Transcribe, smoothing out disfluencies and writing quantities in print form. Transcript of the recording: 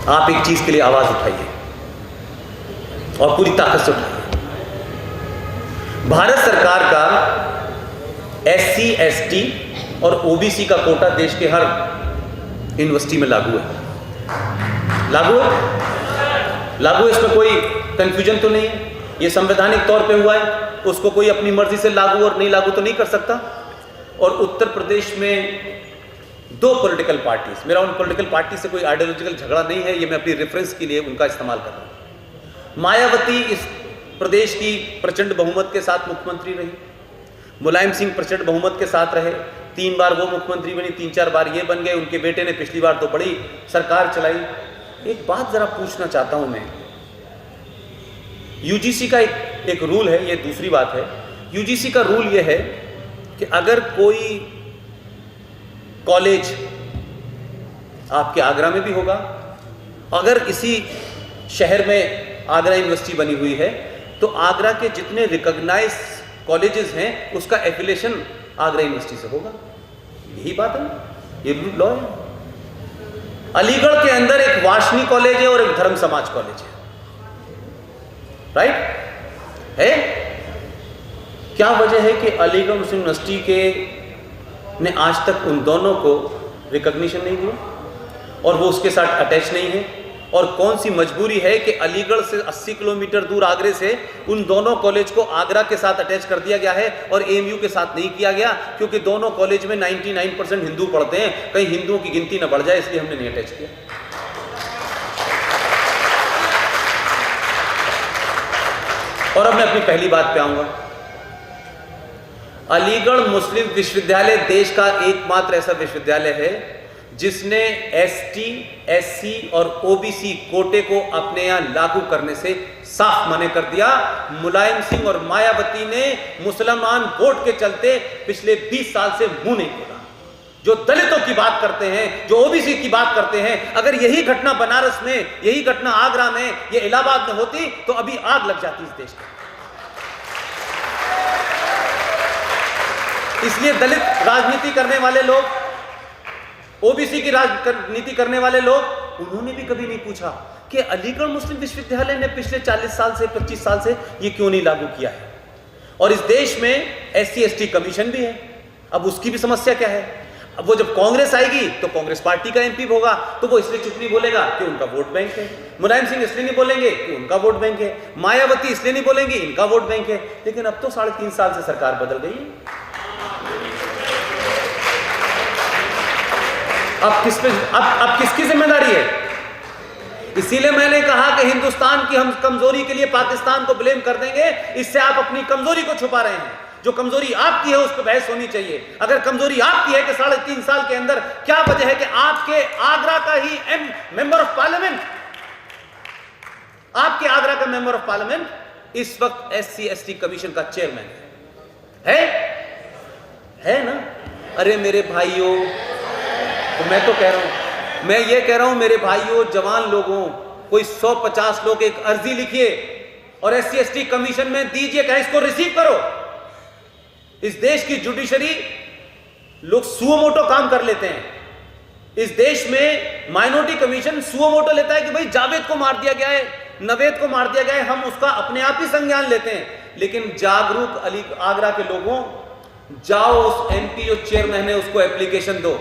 आप एक चीज के लिए आवाज उठाइए और पूरी ताकत से उठाइए। भारत सरकार का SC, ST और OBC का कोटा देश के हर यूनिवर्सिटी में लागू है। लागू है, लागू है, इसमें कोई कंफ्यूजन तो नहीं है। ये संवैधानिक तौर पे हुआ है, उसको कोई अपनी मर्जी से लागू और नहीं लागू तो नहीं कर सकता। और उत्तर प्रदेश में 2 पॉलिटिकल पार्टीज, मेरा उन पॉलिटिकल पार्टी से कोई आइडियोलॉजिकल झगड़ा नहीं है, ये मैं अपनी रेफरेंस के लिए उनका इस्तेमाल कर रहा हूं। मायावती इस प्रदेश की प्रचंड बहुमत के साथ मुख्यमंत्री रही, मुलायम सिंह प्रचंड बहुमत के साथ रहे, 3 बार वो मुख्यमंत्री बनी, 3-4 बार ये बन गए, उनके बेटे ने पिछली बार तो बड़ी सरकार चलाई। एक बात जरा पूछना चाहता हूं मैं, UGC का एक रूल है, ये दूसरी बात है। UGC का रूल ये है कि अगर कोई कॉलेज आपके आगरा में भी होगा, अगर इसी शहर में आगरा यूनिवर्सिटी बनी हुई है, तो आगरा के जितने रिकॉग्नाइज कॉलेजेस हैं उसका एफिलिएशन आगरा यूनिवर्सिटी से होगा। यही बात है, ये लॉ है। अलीगढ़ के अंदर एक वाशनी कॉलेज है और एक धर्म समाज कॉलेज है, राइट है। क्या वजह है कि अलीगढ़ मुस्लिम यूनिवर्सिटी के ने आज तक उन दोनों को रिकॉग्निशन नहीं दिया और वो उसके साथ अटैच नहीं है? और कौन सी मजबूरी है कि अलीगढ़ से 80 किलोमीटर दूर आगरे से उन दोनों कॉलेज को आगरा के साथ अटैच कर दिया गया है और AMU के साथ नहीं किया गया? क्योंकि दोनों कॉलेज में 99% हिंदू पढ़ते हैं, कहीं हिंदुओं की गिनती न बढ़ जाए, इसलिए हमने नहीं अटैच किया। और अब मैं अपनी पहली बात पे आऊंगा। अलीगढ़ मुस्लिम विश्वविद्यालय देश का एकमात्र ऐसा विश्वविद्यालय है जिसने ST, SC और OBC कोटे को अपने यहां लागू करने से साफ मना कर दिया। मुलायम सिंह और मायावती ने मुसलमान वोट के चलते पिछले 20 साल से मुंह नहीं खोला। जो दलितों की बात करते हैं, जो OBC की बात करते हैं, अगर यही घटना बनारस में, यही घटना आगरा में, ये इलाहाबाद में होती तो अभी आग लग जाती इस देश में। इसलिए दलित राजनीति करने वाले लोग, OBC की राजनीति करने वाले लोग, उन्होंने भी कभी नहीं पूछा कि अलीगढ़ मुस्लिम विश्वविद्यालय ने पिछले 40 साल से 25 साल से ये क्यों नहीं लागू किया है। और इस देश में SC, ST कमीशन भी है। अब उसकी भी समस्या क्या है? अब वो जब कांग्रेस आएगी तो कांग्रेस पार्टी का MP होगा, तो वो इसलिए चुप नहीं बोलेगा कि उनका वोट बैंक है। मुलायम सिंह इसलिए नहीं बोलेंगे कि उनका वोट बैंक है। मायावती इसलिए नहीं बोलेंगे इनका वोट बैंक है। लेकिन अब तो 3.5 साल से सरकार बदल गई है। अब किसकी जिम्मेदारी है? इसीलिए मैंने कहा कि हिंदुस्तान की हम कमजोरी के लिए पाकिस्तान को ब्लेम कर देंगे, इससे आप अपनी कमजोरी को छुपा रहे हैं। जो कमजोरी आपकी है उस पर बहस होनी चाहिए। अगर कमजोरी आपकी है कि 3.5 साल के अंदर क्या वजह है कि आपके आगरा का ही मेंबर ऑफ पार्लियामेंट, आपके आगरा का मेंबर ऑफ पार्लियामेंट इस वक्त SC, ST कमीशन का चेयरमैन है ना? अरे मेरे भाइयों, तो मैं तो कह रहा हूं, मैं ये कह रहा हूं मेरे भाइयों, जवान लोगों, कोई 150 लोग एक अर्जी लिखिए और SC, ST कमीशन में दीजिए, कहें इसको रिसीव करो। इस देश की जुडिशरी लोग सुओ मोटो काम कर लेते हैं। इस देश में माइनॉरिटी कमीशन सुओ मोटो लेता है कि भाई जावेद को मार दिया गया है, नवेद को मार दिया गया है, हम उसका अपने आप ही संज्ञान लेते हैं। लेकिन जागरूक आगरा के लोगों, जाओ उस MP जो चेयरमैन है उसको एप्लीकेशन दो